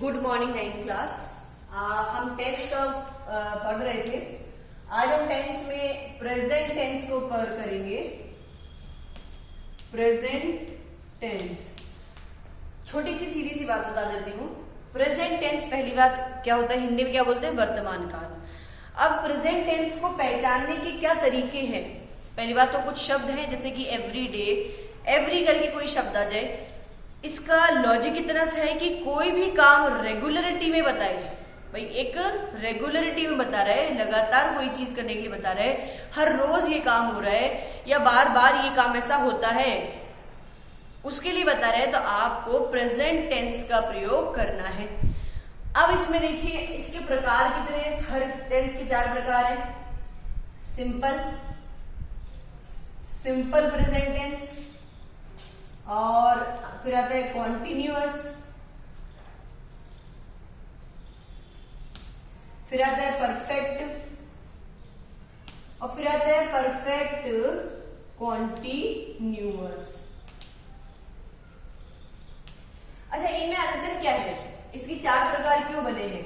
Good morning 9th class. हम tense का पढ़ रहे थे। आज हम टेंस में प्रेजेंट टेंस को कवर करेंगे। प्रेजेंट टेंस, छोटी सी सीधी सी बात बता देती हूँ। प्रेजेंट टेंस पहली बात क्या होता है, हिंदी में क्या बोलते हैं, वर्तमान काल। अब प्रेजेंट टेंस को पहचानने के क्या तरीके हैं। पहली बात तो कुछ शब्द हैं जैसे कि एवरी डे, एवरी करके कोई शब्द आ जाए। इसका लॉजिक इतना सा है कि कोई भी काम रेगुलरिटी में बताए। भाई एक रेगुलरिटी में बता रहा है, लगातार कोई चीज करने के लिए बता रहा है, हर रोज ये काम हो रहा है या बार बार ये काम ऐसा होता है, उसके लिए बता रहे हैं, तो आपको प्रेजेंट टेंस का प्रयोग करना है। अब इसमें देखिए इसके प्रकार कितने हैं। हर टेंस के 4 प्रकार हैं। सिंपल, सिंपल प्रेजेंट टेंस, और फिर आता है कॉन्टिन्यूअस, फिर आता है परफेक्ट, और फिर आता है परफेक्ट कॉन्टिन्यूअस। अच्छा, इनमें अंतर क्या है, इसकी 4 प्रकार क्यों बने हैं?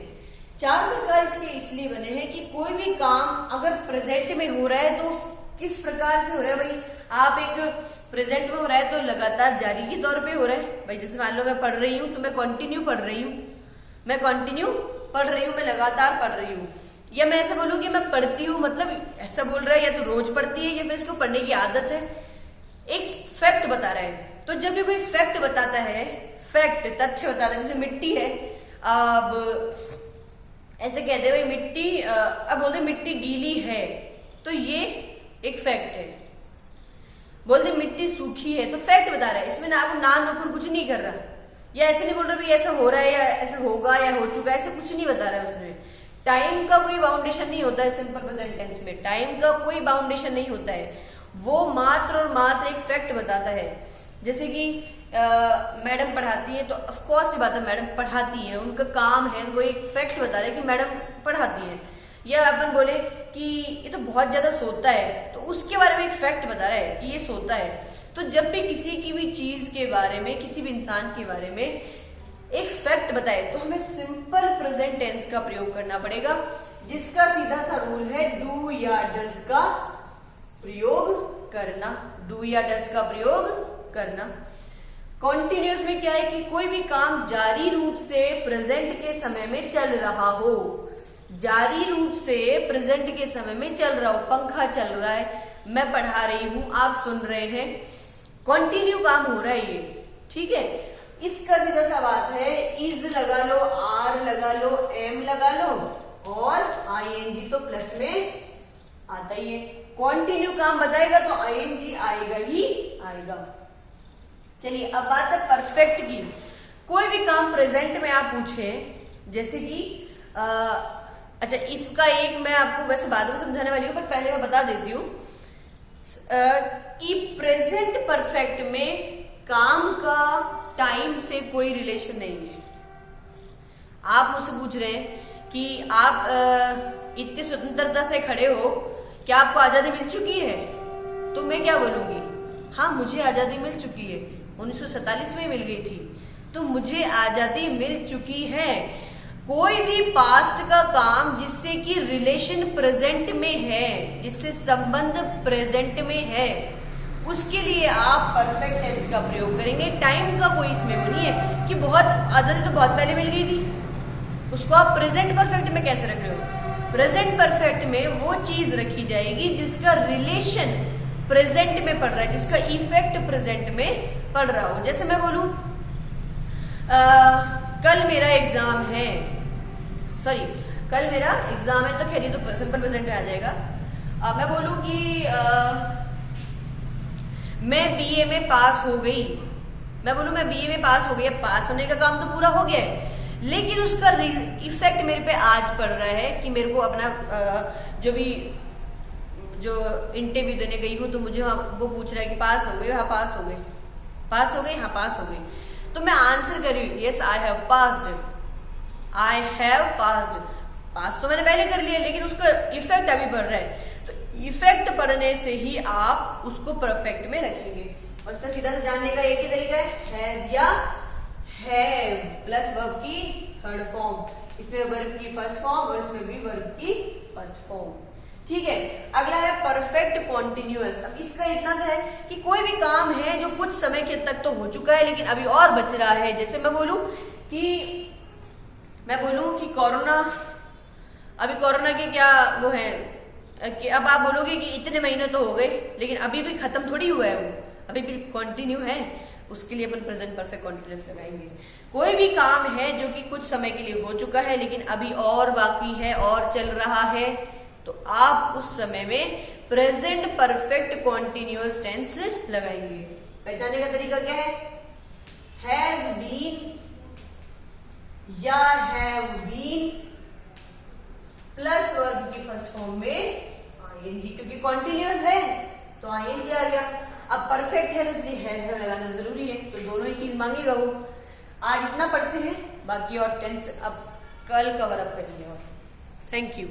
4 प्रकार इसके इसलिए बने हैं कि कोई भी काम अगर प्रेजेंट में हो रहा है तो किस प्रकार से हो रहा है। भाई आप एक प्रेजेंट में हो रहा है तो लगातार जारी के तौर पे हो रहा है। भाई जैसे मान लो मैं पढ़ रही हूं तो मैं कंटिन्यू पढ़ रही हूं, मैं कंटिन्यू पढ़ रही हूं, मैं लगातार पढ़ रही हूं। या मैं ऐसा बोलूं कि मैं पढ़ती हूं, मतलब ऐसा बोल रहा है या तो रोज पढ़ती है या फिर इसको पढ़ने की आदत है। एक फैक्ट बता रहा है। तो जब भी कोई फैक्ट बताता है, फैक्ट तथ्य बताता है, जैसे मिट्टी है, अब ऐसे कहते हैं भाई मिट्टी, अब बोलते मिट्टी गीली है, तो ये एक फैक्ट है। बोलते मिट्टी सूखी है, तो फैक्ट बता रहा है। इसमें ना आपको ना नुकुर कुछ नहीं कर रहा, या ऐसे नहीं बोल रहा भी ऐसा हो रहा है या ऐसा होगा या हो चुका है, ऐसा कुछ नहीं बता रहा है। उसमें टाइम का कोई बाउंडेशन नहीं होता है। सिंपल प्रेजेंट टेंस में टाइम का कोई बाउंडेशन नहीं होता है। वो मात्र और मात्र एक फैक्ट बताता है। जैसे कि मैडम पढ़ाती है, तो ऑफकोर्स ये बात है, मैडम पढ़ाती है, उनका काम है, वो एक फैक्ट बता रहे हैं कि मैडम पढ़ाती है। या अपन बोले कि ये तो बहुत ज्यादा सोता है, तो उसके बारे में एक फैक्ट बता रहा है कि ये सोता है। तो जब भी किसी की भी चीज के बारे में, किसी भी इंसान के बारे में एक फैक्ट बताए, तो हमें सिंपल प्रेजेंट टेंस का प्रयोग करना पड़ेगा, जिसका सीधा सा रूल है डू या डज का प्रयोग करना। डू या डज का प्रयोग करना। कॉन्टिन्यूअस में क्या है कि कोई भी काम जारी रूप से प्रेजेंट के समय में चल रहा हो, जारी रूप से प्रेजेंट के समय में चल रहा हो। पंखा चल रहा है, मैं पढ़ा रही हूं, आप सुन रहे हैं, कंटिन्यू काम हो रहा है ये, ठीक है। इसका सीधा सा बात है, इज लगा लो, आर लगा लो, एम लगा लो, और आईएनजी तो प्लस में आता ही है। कंटिन्यू काम बताएगा तो आईएनजी आएगा ही आएगा। चलिए अब बात है परफेक्ट की। कोई भी काम प्रेजेंट में आप पूछे, जैसे कि अच्छा, इसका एक मैं आपको वैसे बाद में समझाने वाली हूं, पर पहले मैं बता देती हूं कि प्रेजेंट परफेक्ट में काम का टाइम से कोई रिलेशन नहीं है। आप मुझसे पूछ रहे हैं कि आप इतनी स्वतंत्रता से खड़े हो, क्या आपको आजादी मिल चुकी है? तो मैं क्या बोलूंगी, हाँ मुझे आजादी मिल चुकी है, 1947 में मिल गई थी, तो मुझे आजादी मिल चुकी है। कोई भी पास्ट का काम जिससे कि रिलेशन प्रेजेंट में है, जिससे संबंध प्रेजेंट में है, उसके लिए आप परफेक्ट टेंस का प्रयोग करेंगे। टाइम का कोई इसमें वो नहीं है कि बहुत आजादी तो बहुत पहले मिल गई थी, उसको आप प्रेजेंट परफेक्ट में कैसे रख रहे हो। प्रेजेंट परफेक्ट में वो चीज रखी जाएगी जिसका रिलेशन प्रेजेंट में पड़ रहा है, जिसका इफेक्ट प्रेजेंट में पड़ रहा हो। जैसे मैं बोलूं कल मेरा एग्जाम है, सॉरी कल मेरा एग्जाम है, तो खैर ये तो सिंपल प्रेजेंट में आ जाएगा। मैं बोलूं कि मैं बीए में पास हो गई, मैं बोलूं मैं बीए में पास हो गई। पास होने का काम तो पूरा हो गया है, लेकिन उसका इफेक्ट मेरे पे आज पड़ रहा है कि मेरे को अपना जो इंटरव्यू देने गई हूं, तो मुझे वो पूछ रहा है कि पास हो गई? हाँ पास हो गई। पास हो गई? हाँ पास हो गई। तो मैं आंसर कर रही हूँ, yes I have passed, I have passed. Pass तो मैंने पहले कर लिया, लेकिन उसका इफेक्ट अभी बढ़ रहा है। तो इफेक्ट पढ़ने से ही आप उसको परफेक्ट में रखेंगे। और इसका सीधा से जानने का एक ही तरीका है, हैज या हैव प्लस वर्ब की थर्ड फॉर्म, इसमें वर्ब की फर्स्ट फॉर्म और इसमें भी वर्ब की फर्स्ट फॉर्म। ठीक है, अगला है परफेक्ट कॉन्टिन्यूअस। अब इसका इतना सा है कि कोई भी काम है जो कुछ समय के तक तो हो चुका है लेकिन अभी और बच रहा है। जैसे मैं बोलूं कि कोरोना, अभी कोरोना के क्या वो है कि अब आप बोलोगे कि इतने महीने तो हो गए लेकिन अभी भी खत्म थोड़ी हुआ है, वो अभी भी कंटिन्यू है, उसके लिए अपन प्रेजेंट परफेक्ट कॉन्टिन्यूअस लगाएंगे। कोई भी काम है जो कि कुछ समय के लिए हो चुका है लेकिन अभी और बाकी है और चल रहा है, तो आप उस समय में प्रेजेंट परफेक्ट कॉन्टिन्यूअस टेंस लगाएंगे। पहचानने का तरीका क्या है? हैज बीन या हैव बीन प्लस वर्ब की फर्स्ट फॉर्म में आईएनजी, क्योंकि कॉन्टिन्यूअस है तो आईएनजी आ गया। अब परफेक्ट है तो इसलिए हैज है लगाना जरूरी है, तो दोनों ही चीज मांगेगा वो। आज इतना पढ़ते हैं, बाकी और टेंस अब कल कवर अप करेंगे। और थैंक यू।